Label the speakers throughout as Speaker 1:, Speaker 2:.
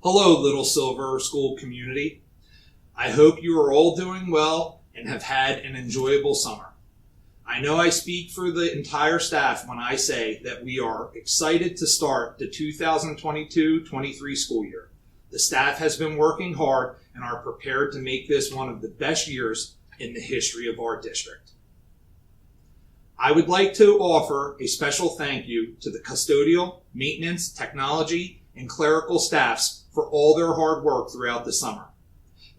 Speaker 1: Hello, Little Silver School community. I hope you are all doing well and have had an enjoyable summer. I know I speak for the entire staff when I say that we are excited to start the 2022-23 school year. The staff has been working hard and are prepared to make this one of the best years in the history of our district. I would like to offer a special thank you to the custodial, maintenance, technology, and clerical staffs for all their hard work throughout the summer.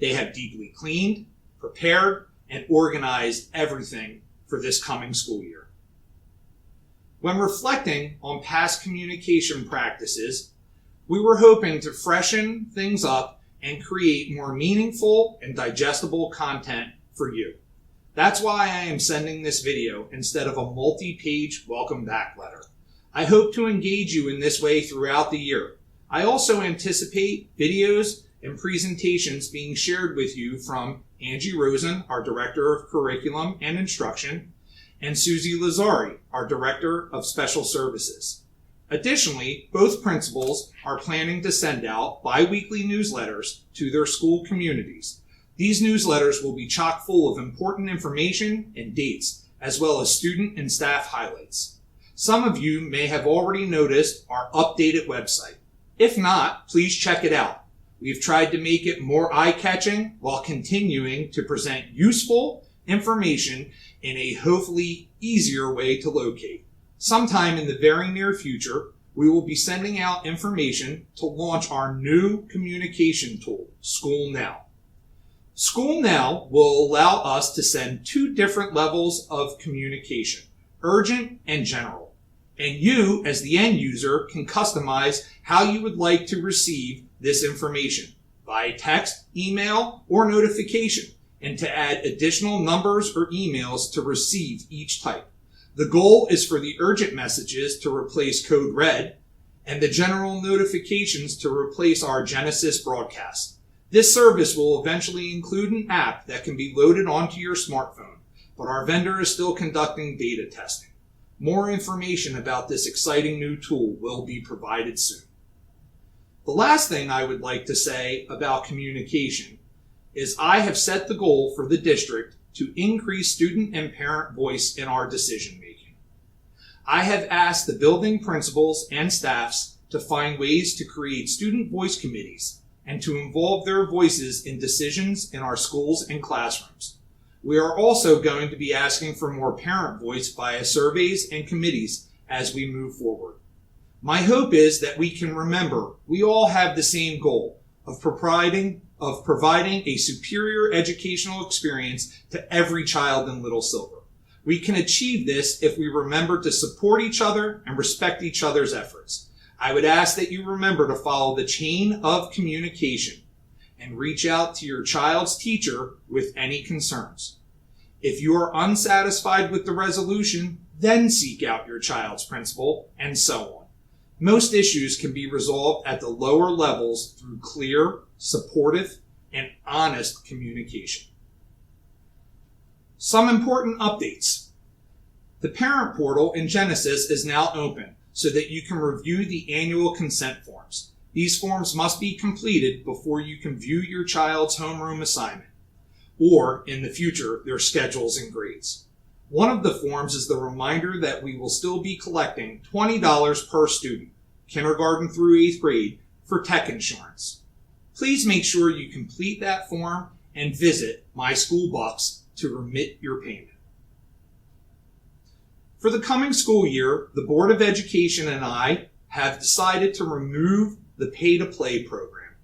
Speaker 1: They have deeply cleaned, prepared, and organized everything for this coming school year. When reflecting on past communication practices, we were hoping to freshen things up and create more meaningful and digestible content for you. That's why I am sending this video instead of a multi-page welcome back letter. I hope to engage you in this way throughout the year. I also anticipate videos and presentations being shared with you from Angie Rosen, our Director of Curriculum and Instruction, and Susie Lazari, our Director of Special Services. Additionally, both principals are planning to send out bi-weekly newsletters to their school communities. These newsletters will be chock full of important information and dates, as well as student and staff highlights. Some of you may have already noticed our updated website. If not, please check it out. We've tried to make it more eye-catching while continuing to present useful information in a hopefully easier way to locate. Sometime in the very near future, we will be sending out information to launch our new communication tool, School Now. School Now will allow us to send two different levels of communication, urgent and general. And you, as the end user, can customize how you would like to receive this information via text, email, or notification, and to add additional numbers or emails to receive each type. The goal is for the urgent messages to replace Code Red and the general notifications to replace our Genesis broadcast. This service will eventually include an app that can be loaded onto your smartphone, but our vendor is still conducting beta testing. More information about this exciting new tool will be provided soon. The last thing I would like to say about communication is I have set the goal for the district to increase student and parent voice in our decision making. I have asked the building principals and staffs to find ways to create student voice committees and to involve their voices in decisions in our schools and classrooms. We are also going to be asking for more parent voice via surveys and committees as we move forward. My hope is that we can remember we all have the same goal of providing a superior educational experience to every child in Little Silver. We can achieve this if we remember to support each other and respect each other's efforts. I would ask that you remember to follow the chain of communication and reach out to your child's teacher with any concerns. If you are unsatisfied with the resolution, then seek out your child's principal, and so on. Most issues can be resolved at the lower levels through clear, supportive, and honest communication. Some important updates. The parent portal in Genesis is now open so that you can review the annual consent forms. These forms must be completed before you can view your child's homeroom assignment, or in the future, their schedules and grades. One of the forms is the reminder that we will still be collecting $20 per student, kindergarten through 8th grade, for tech insurance. Please make sure you complete that form and visit My School Bucks to remit your payment. For the coming school year, the Board of Education and I have decided to remove the pay-to-play program.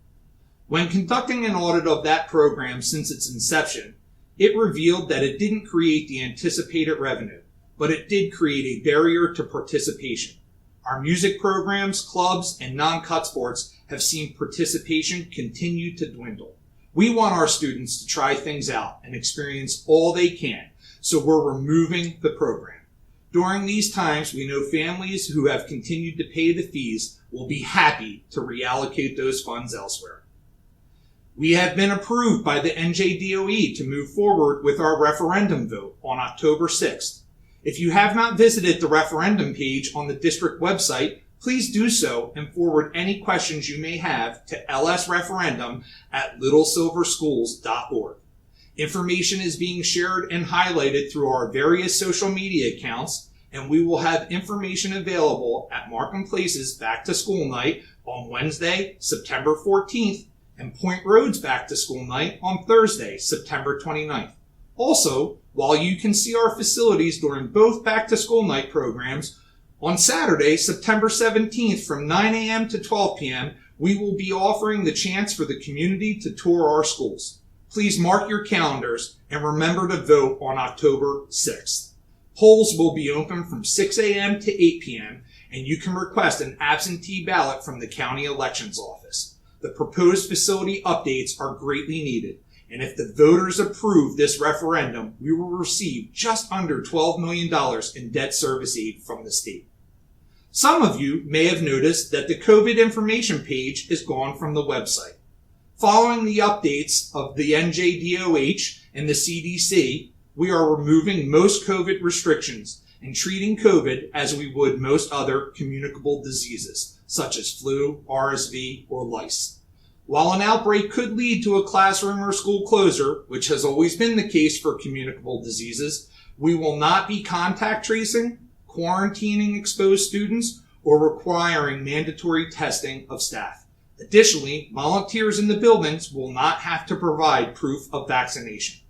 Speaker 1: When conducting an audit of that program since its inception, it revealed that it didn't create the anticipated revenue, but it did create a barrier to participation. Our music programs, clubs, and non-cut sports have seen participation continue to dwindle. We want our students to try things out and experience all they can, so we're removing the program. During these times, we know families who have continued to pay the fees will be happy to reallocate those funds elsewhere. We have been approved by the NJDOE to move forward with our referendum vote on October 6th. If you have not visited the referendum page on the district website, Please do so and forward any questions you may have to lsreferendum@littlesilverschools.org. Information is being shared and highlighted through our various social media accounts, and we will have information available at Markham Place's Back to School Night on Wednesday, September 14th, and Point Road's Back to School Night on Thursday, September 29th. Also, while you can see our facilities during both Back to School Night programs, on Saturday, September 17th from 9 a.m. to 12 p.m., we will be offering the chance for the community to tour our schools. Please mark your calendars and remember to vote on October 6th. Polls will be open from 6 a.m. to 8 p.m., and you can request an absentee ballot from the County Elections Office. The proposed facility updates are greatly needed, and if the voters approve this referendum, we will receive just under $12 million in debt service aid from the state. Some of you may have noticed that the COVID information page is gone from the website. Following the updates of the NJDOH and the CDC, we are removing most COVID restrictions and treating COVID as we would most other communicable diseases, such as flu, RSV, or lice. While an outbreak could lead to a classroom or school closure, which has always been the case for communicable diseases, we will not be contact tracing, quarantining exposed students, or requiring mandatory testing of staff. Additionally, volunteers in the buildings will not have to provide proof of vaccination.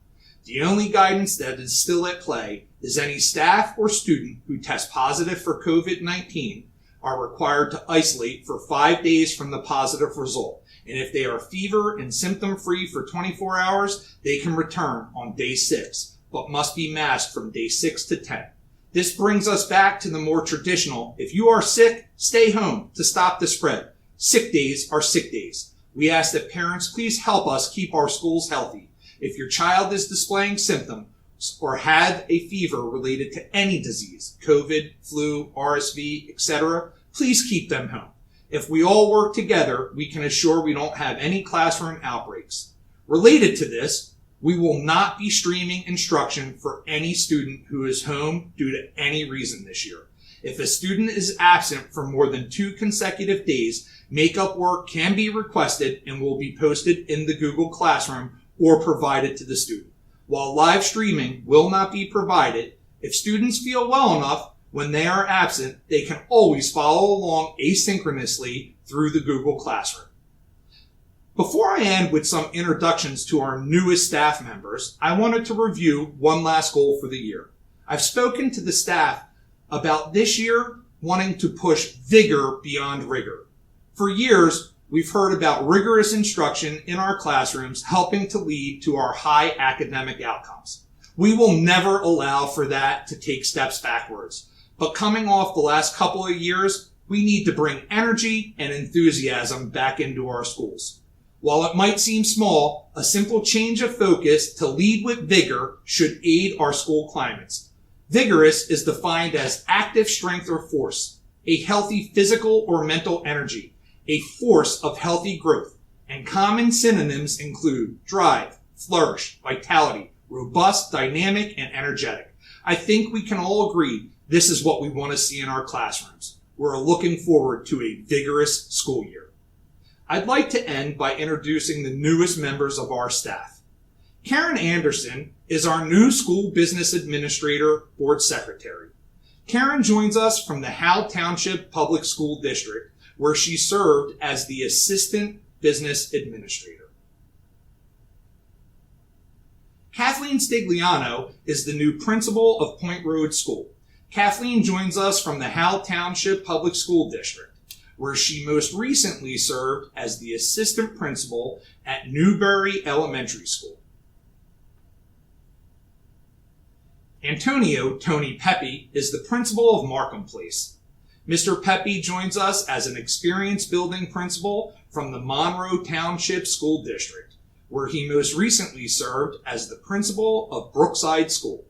Speaker 1: The only guidance that is still at play is any staff or student who tests positive for COVID-19 are required to isolate for 5 days from the positive result. And if they are fever and symptom-free for 24 hours, they can return on day 6, but must be masked from day 6 to 10. This brings us back to the more traditional, if you are sick, stay home to stop the spread. Sick days are sick days. We ask that parents please help us keep our schools healthy. If your child is displaying symptoms or had a fever related to any disease, COVID, flu, RSV, etc., please keep them home. If we all work together, we can assure we don't have any classroom outbreaks. Related to this, we will not be streaming instruction for any student who is home due to any reason this year. If a student is absent for more than 2 consecutive days, makeup work can be requested and will be posted in the Google Classroom or provided to the student. While live streaming will not be provided, if students feel well enough when they are absent, they can always follow along asynchronously through the Google Classroom. Before I end with some introductions to our newest staff members, I wanted to review one last goal for the year. I've spoken to the staff about this year wanting to push vigor beyond rigor. For years, we've heard about rigorous instruction in our classrooms helping to lead to our high academic outcomes. We will never allow for that to take steps backwards. But coming off the last couple of years, we need to bring energy and enthusiasm back into our schools. While it might seem small, a simple change of focus to lead with vigor should aid our school climates. Vigorous is defined as active strength or force, a healthy physical or mental energy, a force of healthy growth, and common synonyms include drive, flourish, vitality, robust, dynamic, and energetic. I think we can all agree this is what we want to see in our classrooms. We're looking forward to a vigorous school year. I'd like to end by introducing the newest members of our staff. Karen Anderson is our new School Business Administrator Board Secretary. Karen joins us from the Howell Township Public School District, where she served as the Assistant Business Administrator. Kathleen Stigliano is the new principal of Point Road School. Kathleen joins us from the Howell Township Public School District, where she most recently served as the assistant principal at Newberry Elementary School. Antonio Tony Pepe is the principal of Markham Place. Mr. Pepe joins us as an experienced building principal from the Monroe Township School District, where he most recently served as the principal of Brookside School.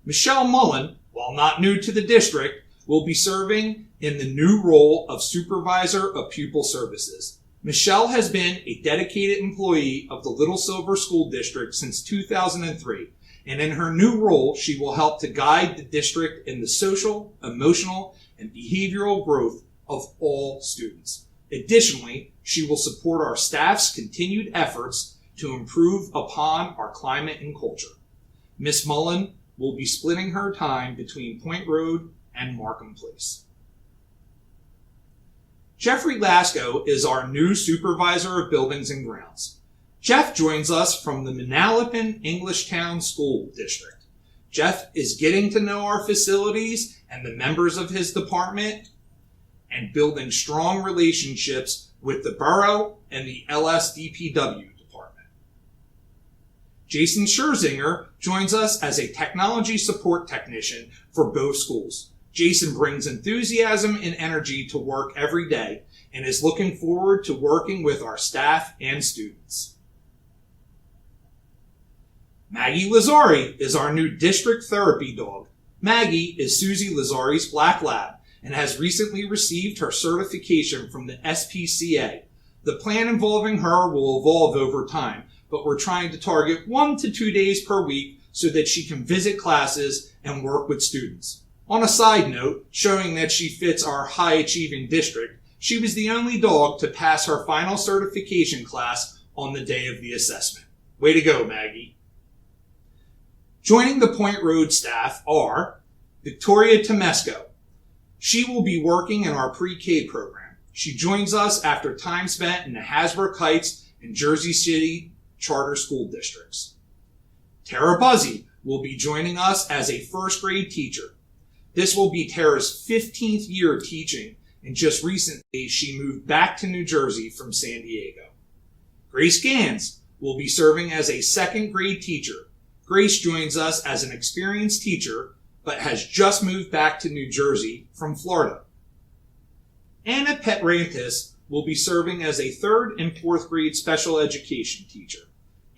Speaker 1: Michelle Mullen, while not new to the district, will be serving in the new role of Supervisor of Pupil Services. Michelle has been a dedicated employee of the Little Silver School District since 2003, and in her new role, she will help to guide the district in the social, emotional, and behavioral growth of all students. Additionally, she will support our staff's continued efforts to improve upon our climate and culture. Miss Mullen will be splitting her time between Point Road and Markham Place. Jeffrey Lasco is our new Supervisor of Buildings and Grounds. Jeff joins us from the Manalapan Englishtown School District. Jeff is getting to know our facilities and the members of his department and building strong relationships with the borough and the LSDPW department. Jason Scherzinger joins us as a technology support technician for both schools. Jason brings enthusiasm and energy to work every day and is looking forward to working with our staff and students. Maggie Lazari is our new district therapy dog. Maggie is Susie Lazari's black lab and has recently received her certification from the SPCA. The plan involving her will evolve over time, but we're trying to target 1 to 2 days per week so that she can visit classes and work with students. On a side note, showing that she fits our high-achieving district, she was the only dog to pass her final certification class on the day of the assessment. Way to go, Maggie. Joining the Point Road staff are Victoria Temesco. She will be working in our pre-K program. She joins us after time spent in the Hasbrook Heights and Jersey City charter school districts. Tara Buzzy will be joining us as a first grade teacher. This will be Tara's 15th year teaching, and just recently she moved back to New Jersey from San Diego. Grace Gans will be serving as a second grade teacher. Grace joins us as an experienced teacher, but has just moved back to New Jersey from Florida. Anna Petrantis will be serving as a third and fourth grade special education teacher.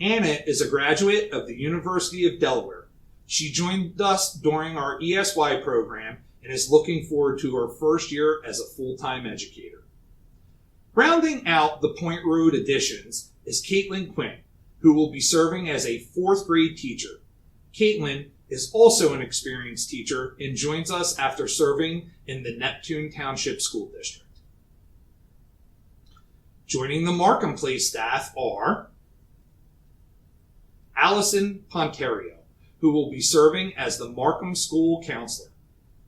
Speaker 1: Anna is a graduate of the University of Delaware. She joined us during our ESY program and is looking forward to her first year as a full-time educator. Rounding out the Point Road additions is Caitlin Quinn, who will be serving as a fourth grade teacher. Caitlin is also an experienced teacher and joins us after serving in the Neptune Township School District. Joining the Markham Place staff are Allison Ponterio, who will be serving as the Markham School Counselor.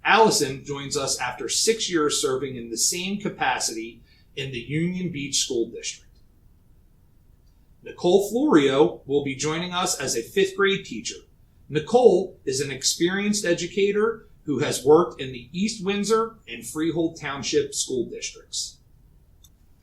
Speaker 1: Allison joins us after 6 years serving in the same capacity in the Union Beach School District. Nicole Florio will be joining us as a fifth grade teacher. Nicole is an experienced educator who has worked in the East Windsor and Freehold Township school districts.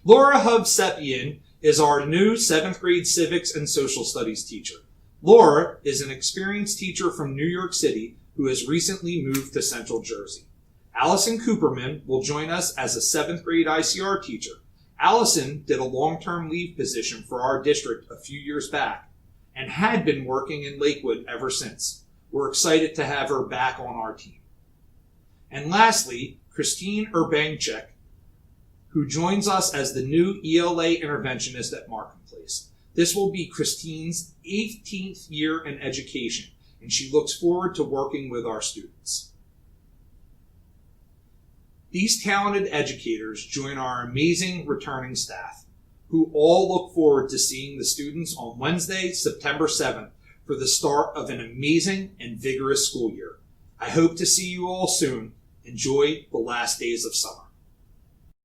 Speaker 1: Laura Hovsepian is our new seventh grade civics and social studies teacher. Laura is an experienced teacher from New York City who has recently moved to Central Jersey. Allison Cooperman will join us as a seventh grade ICR teacher. Allison did a long-term leave position for our district a few years back and had been working in Lakewood ever since. We're excited to have her back on our team. And lastly, Christine Urbanchek, who joins us as the new ELA interventionist at Markham Place. This will be Christine's 18th year in education, and she looks forward to working with our students. These talented educators join our amazing returning staff, who all look forward to seeing the students on Wednesday, September 7th, for the start of an amazing and vigorous school year. I hope to see you all soon. Enjoy the last days of summer.